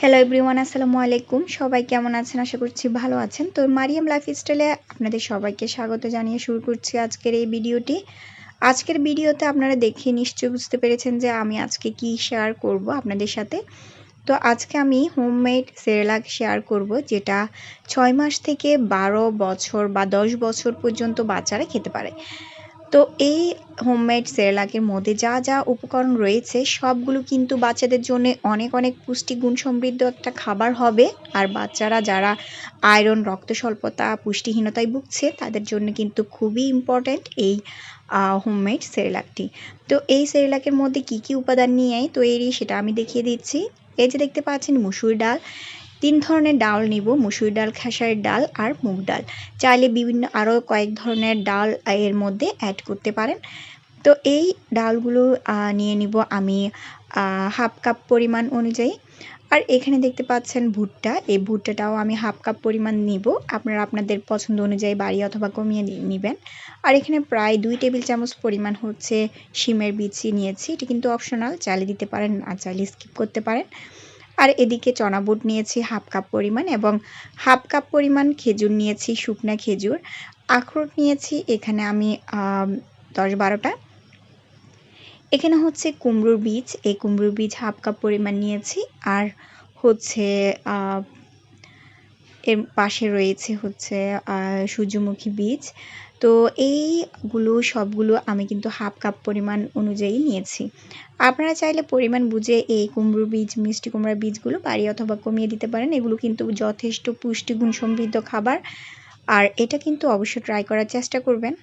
Hello everyone, আসসালামু আলাইকুম। সবাই কেমন আছেন? আশা করছি ভালো আছেন। তো মারিয়াম লাইফস্টাইলে আপনাদের সবাইকে স্বাগত জানিয়ে শুরু করছি আজকের এই ভিডিওটি। আজকের ভিডিওতে আপনারা দেখে নিশ্চয়ই বুঝতে পেরেছেন যে আমি আজকে কি শেয়ার করব আপনাদের সাথে। তো আজকে আমি হোমমেড সেরেলাক শেয়ার করব, যেটা 6 মাস থেকে 12 বছর বা 10 বছর পর্যন্ত বাচ্চারা খেতে পারে। তো এই হোমমেড সেরেলাকের মধ্যে যা যা উপকরণ রয়েছে সবগুলো কিন্তু বাচ্চাদের জন্য অনেক অনেক পুষ্টিগুণ সমৃদ্ধ একটা খাবার হবে। আর বাচ্চারা যারা আয়রন, রক্ত স্বল্পতা, পুষ্টিহীনতায় ভুগছে তাদের জন্য কিন্তু খুবই ইম্পর্ট্যান্ট এই হোমমেড সেরেলাকটি। তো এই সেরেলাকের মধ্যে কি কি উপাদান নিয়ে তৈরি সেটা আমি দেখিয়ে দিচ্ছি। এই যে দেখতে পাচ্ছেন মসুর ডাল, 3 ধরনের ডাল নিব, মসুর ডাল, খেসারির ডাল আর মুগ ডাল। চাইলে বিভিন্ন আরও কয়েক ধরনের ডাল এর মধ্যে অ্যাড করতে পারেন। তো এই ডালগুলো নিয়ে নিব আমি হাফ কাপ পরিমাণ অনুযায়ী। আর এখানে দেখতে পাচ্ছেন ভুট্টা, এই ভুট্টাটাও আমি হাফ কাপ পরিমাণ নিব। আপনারা আপনাদের পছন্দ অনুযায়ী বাড়িয়ে অথবা কমিয়ে নেবেন। আর এখানে প্রায় 2 টেবিল চামচ পরিমাণ হচ্ছে শিমের বিচি নিয়েছি। এটি কিন্তু অপশনাল, চাইলে দিতে পারেন আর চাইলে স্কিপ করতে পারেন। আর এদিকে চনা বুট নিয়েছি হাফ কাপ পরিমাণ এবং হাফ কাপ পরিমাণ খেজুর নিয়েছি, শুকনা খেজুর। আখরোট নিয়েছি এখানে আমি 10-12টা। এখানে হচ্ছে কুমড়োর বীজ, এই কুমড়োর বীজ হাফ কাপ পরিমাণ নিয়েছি। আর হচ্ছে এর পাশে রয়েছে হচ্ছে সূর্যমুখী বীজ। তো এইগুলো সবগুলো আমি কিন্তু হাফ কাপ পরিমাণ অনুযায়ী নিয়েছি। আপনারা চাইলে পরিমাণ বুঝে এই কুমড়োর বীজ, মিষ্টি কুমড়ার বীজগুলো বাড়িয়ে অথবা কমিয়ে দিতে পারেন। এগুলো কিন্তু যথেষ্ট পুষ্টিগুণ সমৃদ্ধ খাবার, আর এটা কিন্তু অবশ্যই ট্রাই করার চেষ্টা করবেন।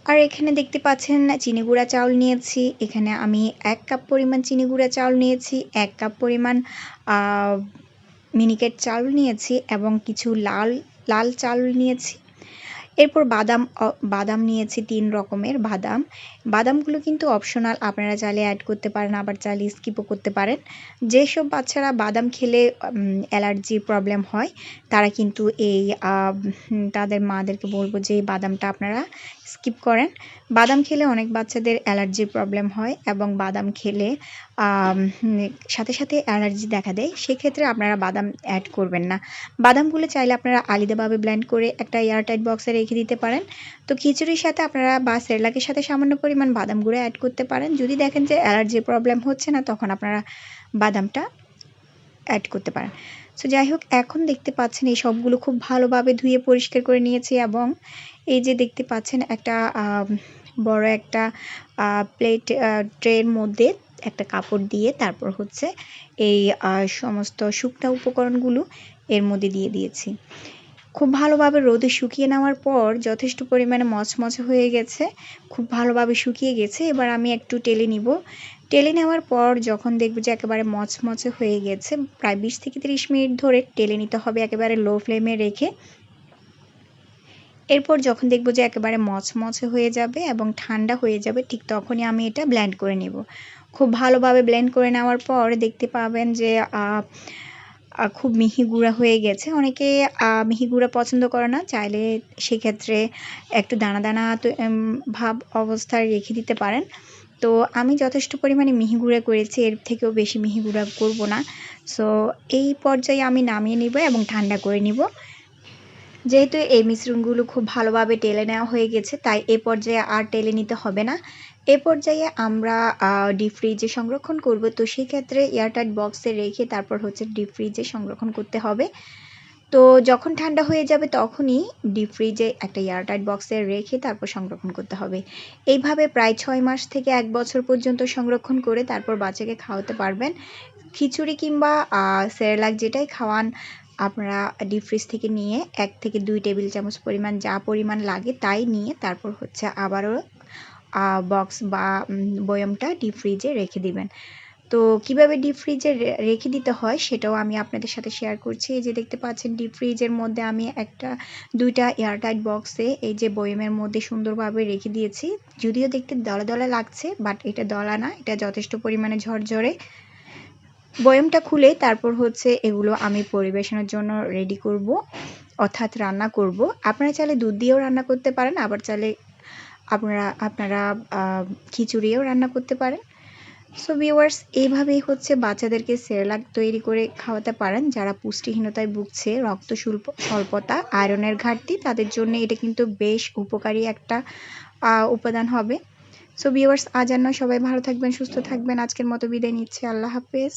আর এখানে দেখতে পাচ্ছেন চিনি গুঁড়া চাউল নিয়েছি। এখানে আমি 1 কাপ পরিমাণ চিনি গুঁড়া চাউল নিয়েছি, 1 কাপ পরিমাণ মিনিকেট চাউল নিয়েছি এবং কিছু লাল চাউল নিয়েছি। এরপর বাদাম নিয়েছি 3 রকমের বাদাম। বাদামগুলো কিন্তু অপশনাল, আপনারা চাইলে অ্যাড করতে পারেন, আবার চাইলে স্কিপও করতে পারেন। যেসব বাচ্চারা বাদাম খেলে অ্যালার্জির প্রবলেম হয় তারা কিন্তু তাদের মাদেরকে বলব যে এই বাদামটা আপনারা স্কিপ করেন। বাদাম খেলে অনেক বাচ্চাদের অ্যালার্জির প্রবলেম হয় এবং বাদাম খেলে সাথে সাথে অ্যালার্জি দেখা দেয়। সেক্ষেত্রে আপনারা বাদাম অ্যাড করবেন না। বাদামগুলো চাইলে আপনারা আলাদাভাবে ব্লেন্ড করে একটা এয়ারটাইট বক্সে রেখে দিতে পারেন। তো খিচুড়ির সাথে আপনারা বা সেরেলাকের সাথে সামান্য পরিমাণ বাদাম গুঁড়ো অ্যাড করতে পারেন। যদি দেখেন যে অ্যালার্জির প্রবলেম হচ্ছে না তখন আপনারা বাদামটা অ্যাড করতে পারেন। সো যাই হোক, এখন দেখতে পাচ্ছেন এই সবগুলো খুব ভালোভাবে ধুয়ে পরিষ্কার করে নিয়েছি এবং এই যে দেখতে পাচ্ছেন একটা বড় একটা প্লেট ট্রের মধ্যে একটা কাপড় দিয়ে তারপর হচ্ছে এই সমস্ত শুকনো উপকরণগুলো এর মধ্যে দিয়ে দিয়েছি। খুব ভালোভাবে রোদে শুকিয়ে নেওয়ার পর যথেষ্ট পরিমাণে মচমচে হয়ে গেছে, খুব ভালোভাবে শুকিয়ে গেছে। এবার আমি একটু টেলে নিব। টেলে নেওয়ার পর যখন দেখব যে একেবারে মচমচে হয়ে গেছে, প্রায় 20 থেকে 30 মিনিট ধরে টেলে নিতে হবে একেবারে লো ফ্লেমে রেখে। এরপর যখন দেখব যে একেবারে মচমচে হয়ে যাবে এবং ঠান্ডা হয়ে যাবে, ঠিক তখনই আমি এটা ব্লেন্ড করে নেব। খুব ভালোভাবে ব্লেন্ড করে নেওয়ার পর দেখতে পাবেন যে খুব মিহি গুঁড়া হয়ে গেছে। অনেকে মিহি গুঁড়া পছন্দ করে না, চাইলে সেক্ষেত্রে একটু দানা দানা ভাব অবস্থায় রেখে দিতে পারেন। তো আমি যথেষ্ট পরিমাণে মিহি গুঁড়া করেছি, এর থেকেও বেশি মিহি গুঁড়া করব না। সো এই পর্যায়ে আমি নামিয়ে নিব এবং ঠান্ডা করে নিব। যেহেতু এই মিশ্রণগুলো খুব ভালোভাবে টেলে নেওয়া হয়ে গেছে, তাই এ পর্যায়ে আর টেলে নিতে হবে না। এ পর্যায়ে আমরা ডিপ ফ্রিজে সংরক্ষণ করব। তো সেক্ষেত্রে এয়ারটাইট বক্সে রেখে তারপর হচ্ছে ডিপ ফ্রিজে সংরক্ষণ করতে হবে। তো যখন ঠান্ডা হয়ে যাবে তখনই ডিপ ফ্রিজে একটা এয়ারটাইট বক্সে রেখে তারপর সংরক্ষণ করতে হবে। এইভাবে প্রায় 6 মাস থেকে 1 বছর পর্যন্ত সংরক্ষণ করে তারপর বাচ্চাকে খাওয়াতে পারবেন। খিচুড়ি কিংবা সেরেলাক যেটাই খাওয়ান, আপনারা ডিপ ফ্রিজ থেকে নিয়ে 1 থেকে 2 টেবিল চামচ পরিমাণ, যা পরিমাণ লাগে তাই নিয়ে তারপর হচ্ছে আবারও বক্স বা বয়মটা ডিপ ফ্রিজে রেখে দিবেন। তো কিভাবে ডিপ ফ্রিজে রেখে দিতে হয় সেটাও আমি আপনাদের সাথে শেয়ার করছি। এই যে দেখতে পাচ্ছেন ডিপ ফ্রিজের মধ্যে আমি দুইটা এয়ারটাইট বক্সে এই যে বয়মের মধ্যে সুন্দরভাবে রেখে দিয়েছি। যদিও দেখতে দলা দলা লাগছে, বাট এটা দলা না, এটা যথেষ্ট পরিমাণে ঝরঝরে। বয়মটা খুলে তারপর হচ্ছে এগুলো আমি পরিবেশনের জন্য রেডি করব, অর্থাৎ রান্না করব। আপনারা চাইলে দুধ দিয়েও রান্না করতে পারেন, আবার চাইলে আপনারা খিচুড়িও রান্না করতে পারেন। সো ভিউয়ার্স, এইভাবেই হচ্ছে বাচ্চাদেরকে সেরেলাক তৈরি করে খাওয়াতে পারেন যারা পুষ্টিহীনতায় ভুগছে, রক্ত স্বল্পতা, আয়রনের ঘাটতি, তাদের জন্য এটা কিন্তু বেশ উপকারী একটা উপাদান হবে। সো ভিউয়ার্স, আজ আর নয়, সবাই ভালো থাকবেন, সুস্থ থাকবেন। আজকের মতো বিদায় নিচ্ছি। আল্লাহ হাফেজ।